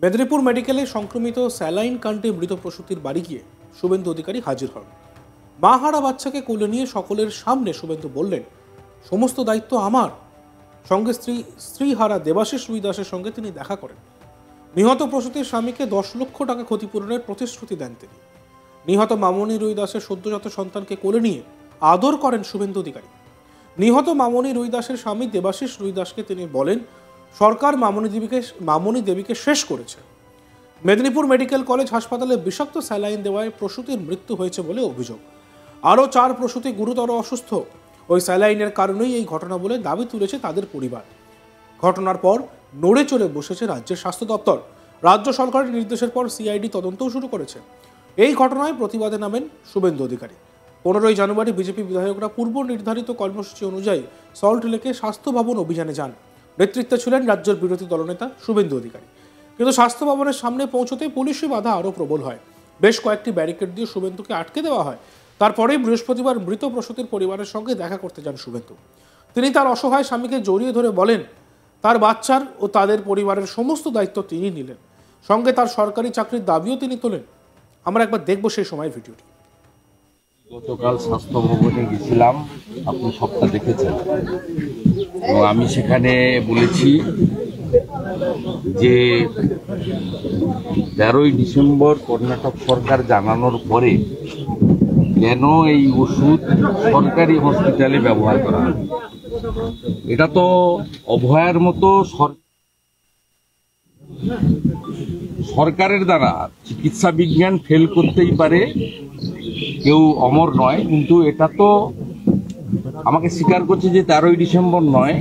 মেদিনীপুর মেডিকেলে সংক্রমিত স্যালাইন কাণ্ডে মৃত প্রসূতির বাড়ি গিয়ে শুভেন্দু অধিকারী হাজির হন। মা হারা বাচ্চাকে কোলে নিয়ে সকলের সামনে শুভেন্দু বললেন, সমস্ত দায়িত্ব আমার। সঙ্গে স্ত্রীহারা দেবাশিস রুই দাসের সঙ্গে তিনি দেখা করেন। নিহত প্রসূতির স্বামীকে 10 লক্ষ টাকা ক্ষতিপূরণের প্রতিশ্রুতি দেন তিনি। নিহত মামনি রুই দাসের সদ্যজাত সন্তানকে কোলে নিয়ে আদর করেন শুভেন্দু অধিকারী। নিহত মামনি রুই দাসের স্বামী দেবাশিস রুই দাসকে তিনি বলেন, সরকার মামনি দেবীকে শেষ করেছে। মেদিনীপুর মেডিকেল কলেজ হাসপাতালে বিষাক্ত স্যালাইন দেওয়ায় প্রসূতির মৃত্যু হয়েছে বলে অভিযোগ। আরও 4 প্রসূতি গুরুতর অসুস্থ। ওই স্যালাইনের কারণেই এই ঘটনা বলে দাবি তুলেছে তাদের পরিবার। ঘটনার পর নড়ে চড়ে বসেছে রাজ্যের স্বাস্থ্য দপ্তর। রাজ্য সরকারের নির্দেশের পর সিআইডি তদন্তও শুরু করেছে। এই ঘটনায় প্রতিবাদে নামেন শুভেন্দু অধিকারী। 15ই জানুয়ারি বিজেপি বিধায়করা পূর্ব নির্ধারিত কর্মসূচি অনুযায়ী সল্ট লেকে স্বাস্থ্য ভবন অভিযানে যান। নেতৃত্বে ছিলেন রাজ্যের বিরোধী দলনেতা শুভেন্দু অধিকারী। কিন্তু স্বাস্থ্য ভবনের সামনে পৌঁছতে পুলিশি বাধা আরও প্রবল হয়। বেশ কয়েকটি ব্যারিকেড দিয়ে শুভেন্দুকে আটকে দেওয়া হয়। তারপরেই বৃহস্পতিবার মৃত প্রসূতির পরিবারের সঙ্গে দেখা করতে যান শুভেন্দু। তিনি তার অসহায় স্বামীকে জড়িয়ে ধরে বলেন, তার বাচ্চার ও তাদের পরিবারের সমস্ত দায়িত্ব তিনি নিলেন। সঙ্গে তার সরকারি চাকরির দাবিও তিনি তোলেন। আমরা একবার দেখব সেই সময়ের ভিডিওটি। গতকাল স্বাস্থ্য ভবনে গেছিলাম, আপনি সবটা দেখেছেন, এবং আমি সেখানে বলেছি যে 13ই ডিসেম্বর কর্ণাটক সরকার জানানোর পরে কেন এই ওষুধ সরকারি হসপিটালে ব্যবহার করা হয়। এটা তো অভয়ার মতো সরকারের দ্বারা চিকিৎসা বিজ্ঞান ফেল করতেই পারে, কেউ অমর নয়, কিন্তু এটা তো আমাকে স্বীকার করছে যে 13ই ডিসেম্বর নয়,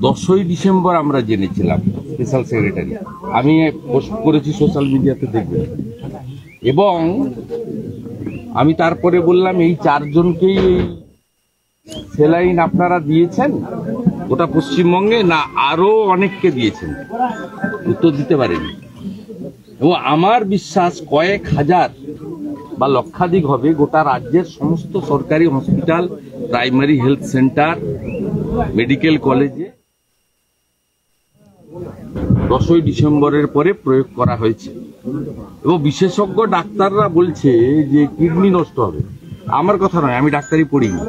10ই ডিসেম্বর আমরা জেনেছিলাম। স্পেশাল সেক্রেটারি, আমি পোস্ট করেছি সোশ্যাল মিডিয়াতে, দেখবেন। এবং আমি তারপরে বললাম, এই 4 জনকেই এই স্যালাইন আপনারা দিয়েছেন গোটা পশ্চিমবঙ্গে, না আরো অনেককে দিয়েছেন? উত্তর দিতে পারেনি। এবং আমার বিশ্বাস কয়েক হাজার বা লক্ষাধিক হবে গোটা রাজ্যের সমস্ত সরকারি hospital, primary health centre, medical কলেজে 10ই ডিসেম্বরের পরে প্রয়োগ করা হয়েছে। এবং বিশেষজ্ঞ ডাক্তাররা বলছে যে কিডনি নষ্ট হবে। আমার কথা নয়, আমি ডাক্তারি পড়িনি।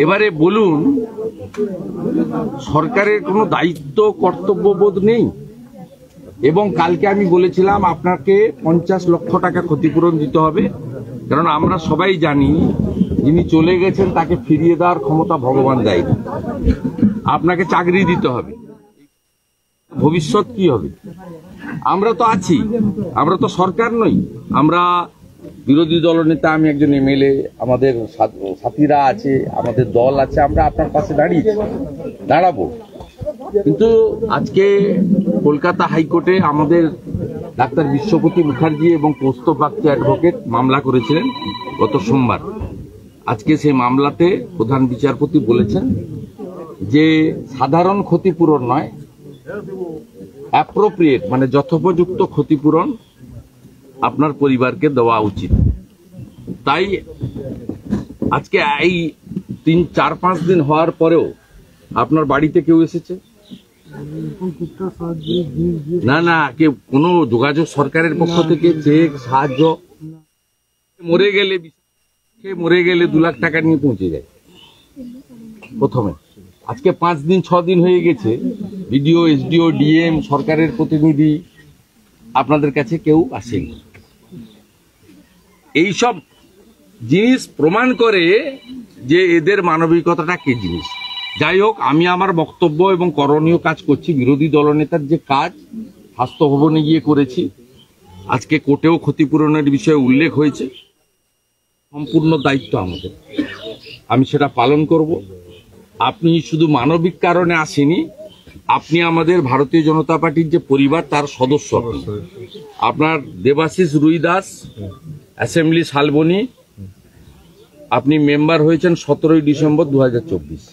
এবারে বলুন, সরকারের কোনো দায়িত্ব কর্তব্যবোধ নেই? এবং কালকে আমি বলেছিলাম আপনাকে 50 লক্ষ টাকা ক্ষতিপূরণ দিতে হবে, কারণ আমরা সবাই জানি যিনি চলে গেছেন তাকে ফিরিয়ে দেওয়ার ক্ষমতা ভগবান দেয়নি। আপনাকে চাকরি দিতে হবে। ভবিষ্যৎ কি হবে? আমরা তো আছি, আমরা তো সরকার নই, আমরা বিরোধী দলনেতা, আমি একজন এমএলএ, আমাদের সাথীরা আছে, আমাদের দল আছে, আমরা আপনার পাশে দাঁড়াবো। কিন্তু আজকে কলকাতা হাইকোর্টে আমাদের ডাক্তার বিশ্বপতি মুখার্জি এবং কৌস্তভ বাগচি অ্যাডভোকেট মামলা করেছিলেন গত সোমবার। আজকে সেই মামলাতে প্রধান বিচারপতি বলেছেন যে সাধারণ ক্ষতিপূরণ নয়, অ্যাপ্রোপ্রিয়েট মানে যথোপযুক্ত ক্ষতিপূরণ আপনার পরিবারকে দেওয়া উচিত। তাই আজকে এই 3-4-5 দিন হওয়ার পরেও আপনার বাড়িতে কেউ এসেছে? না, কেউ কোনো যোগাযোগ সরকারের পক্ষ থেকে চেক সাহায্য? মরে গেলে 2 লাখ টাকা নিয়ে পৌঁছে যায় প্রথমে। আজকে 5-6 দিন হয়ে গেছে, বিডিও, এসডিও, ডিএম, সরকারের প্রতিনিধি আপনাদের কাছে কেউ আসেনি। এইসব জিনিস প্রমাণ করে যে এদের মানবিকতাটা কি জিনিস। যাই হোক, আমি আমার বক্তব্য এবং করণীয় কাজ করছি। বিরোধী দলনেতার যে কাজ স্বাস্থ্য ভবনে গিয়ে করেছি, আজকে কোর্টেও ক্ষতিপূরণের বিষয়ে উল্লেখ হয়েছে। সম্পূর্ণ দায়িত্ব আমাদের, আমি সেটা পালন করব। আপনি শুধু মানবিক কারণে আসেনি, আপনি আমাদের ভারতীয় জনতা পার্টির যে পরিবার তার সদস্য। আপনার দেবাশিস রুই দাস অ্যাসেম্বলি শালবনী, আপনি মেম্বার হয়েছেন 17ই ডিসেম্বর 2024।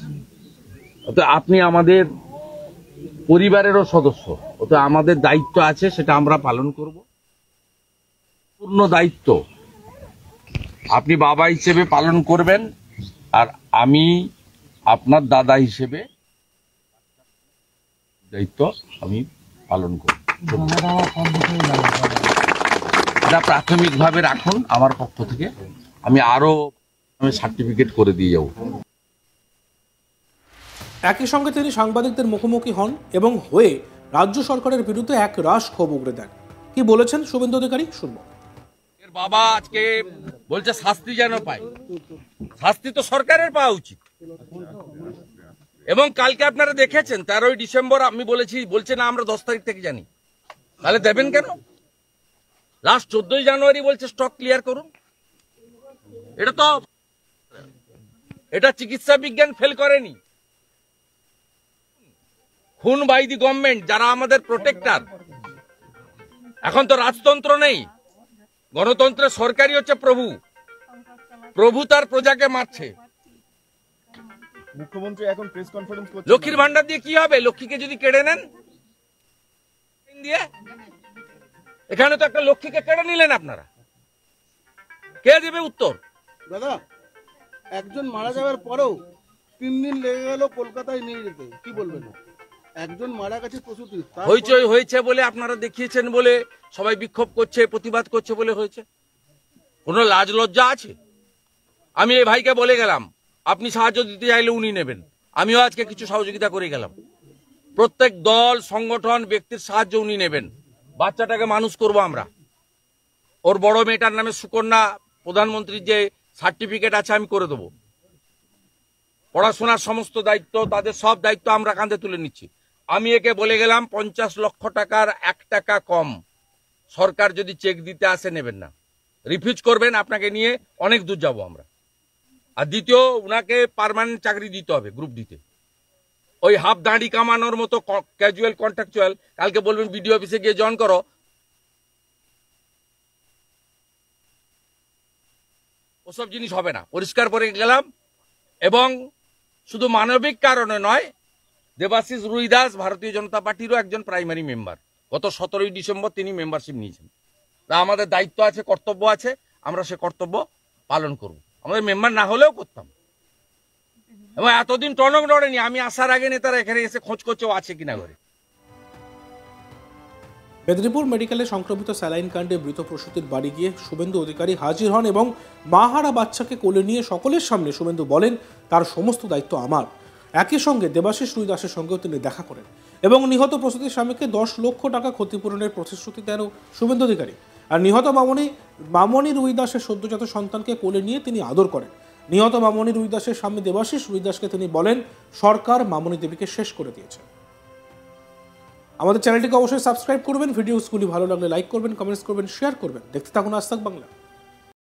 অর্থাৎ আপনি আমাদের পরিবারেরও সদস্য। অর্থাৎ আমাদের দায়িত্ব আছে, সেটা আমরা পালন করব। পূর্ণ দায়িত্ব আপনি বাবা হিসেবে পালন করবেন, আর আমি আপনার দাদা হিসেবে দায়িত্ব আমি পালন করব। এটা প্রাথমিকভাবে রাখুন আমার পক্ষ থেকে, আমি আরো সার্টিফিকেট করে দিয়ে যাবো। একই সঙ্গে তিনি সাংবাদিকদের মুখোমুখি হন এবং হয়ে রাজ্য সরকারের বিরুদ্ধে এক রাশ ক্ষোভ উগড়ে দেন। কি বলেছেন শুভেন্দু অধিকারী, শুনবো। এর বাবা আজকে বলছে শাস্তি যেন পায়, শাস্তি তো সরকারের পাওয়া উচিত। এবং কালকে আপনারা দেখেছেন 13ই ডিসেম্বর আমি বলছে না আমরা 10 তারিখ থেকে জানি, তাহলে দেবেন কেন? লাস্ট 14ই জানুয়ারি বলছে স্টক ক্লিয়ার করুন। এটা চিকিৎসা বিজ্ঞান ফেল করেনি। খুন বাই দি গভর্নমেন্ট, যারা আমাদের প্রোটেক্টর। এখন তো রাজতন্ত্র নেই, গণতন্ত্রের সরকারই হচ্ছে প্রভু, প্রভু তার প্রজাকে মারছে। মুখ্যমন্ত্রী এখন প্রেস কনফারেন্স করছেন। লক্ষ্মীর ভান্ডার দিয়ে কি হবে? লক্ষ্মীকে যদি কেড়ে নেন দিয়ে, এখানে তো একটা লক্ষ্মীকে কেড়ে নিলেন আপনারা, কে দেবে উত্তর? দাদা, একজন মারা যাওয়ার পরেও 3 দিন লেগে গেল কলকাতায় নিয়ে যেতে, কি বলবেন? একজন মারা গেছে প্রসূতি, হইচই হয়েছে বলে আপনারা দেখিয়েছেন বলে সবাই বিক্ষোভ করছে, প্রতিবাদ করছে বলে হয়েছে? কোনো লাজ লজ্জা আছে? আমি এই ভাইকে বলে গেলাম আপনি সাহায্য দিতে চাইলে উনি নেবেন, আমিও আজকে কিছু সহযোগিতা করে গেলাম। প্রত্যেক দল, সংগঠন, ব্যক্তির সাহায্য উনি নেবেন। বাচ্চাটাকে মানুষ করব আমরা। ওর বড় মেয়েটার নামে সুকন্যা প্রধানমন্ত্রীর যে সার্টিফিকেট আছে আমি করে দেবো। পড়াশোনার সমস্ত দায়িত্ব, তাদের সব দায়িত্ব আমরা কাঁধে তুলে নিচ্ছি। আমি একে বলে গেলাম 50 লক্ষ টাকার 1 টাকা কম সরকার যদি চেক দিতে আসে নেবেন না, রিফিউজ করবেন, আপনাকে নিয়ে অনেক দূর যাব আমরা। আর দ্বিতীয়, উনাকে পার্মানেন্ট চাকরি দিতে হবে গ্রুপ ডিতে। ওই হাফ দাঁড়ি কামানোর মতো ক্যাজুয়াল কন্ট্রাকচুয়াল, কালকে বলবেন বিডিও অফিসে গিয়ে জয়েন করো, ওসব জিনিস হবে না। পরিষ্কার করে গেলাম। এবং শুধু মানবিক কারণে নয়, দেবাশিস রুইদাস ভারতীয় জনতা পার্টিরও একজন প্রাইমারি মেম্বার। গত 17ই ডিসেম্বর তিনি মেম্বারশিপ নিয়েছেন। তা আমাদের দায়িত্ব আছে, কর্তব্য আছে, আমরা সে কর্তব্য পালন করব। আমাদের মেম্বার না হলেও করতাম। এবং এতদিন টনক নড়েনি, আমি আসার আগে নেতারা এখানে এসে খোঁজ করছে ও আছে কিনা ঘরে। মেদিনীপুর মেডিকেলে সংক্রমিত স্যালাইন কাণ্ডে মৃত প্রসূতির বাড়ি গিয়ে শুভেন্দু অধিকারী হাজির হন এবং মাহারা বাচ্চাকে কোলে নিয়ে সকলের সামনে শুভেন্দু বলেন তার সমস্ত দায়িত্ব আমার। একই সঙ্গে দেবাশিস রুইদাসের সঙ্গেও তিনি দেখা করেন এবং নিহত প্রসূতির স্বামীকে 10 লক্ষ টাকা ক্ষতিপূরণের প্রতিশ্রুতি দেন শুভেন্দু অধিকারী। আর নিহত মামনি রুইদাসের সদ্যজাত সন্তানকে কোলে নিয়ে তিনি আদর করেন। নিহত মামনি রুইদাসের স্বামী দেবাশিস রুইদাসকে তিনি বলেন সরকার মামনি দেবীকে শেষ করে দিয়েছে। আমাদের চ্যানেলটিকে অবশ্যই সাবস্ক্রাইব করবেন। ভিডিওসগুলি ভালো লাগলে লাইক করবেন, কমেন্টস করবেন, শেয়ার করবেন। দেখতে থাকুন আজ তাক বাংলা।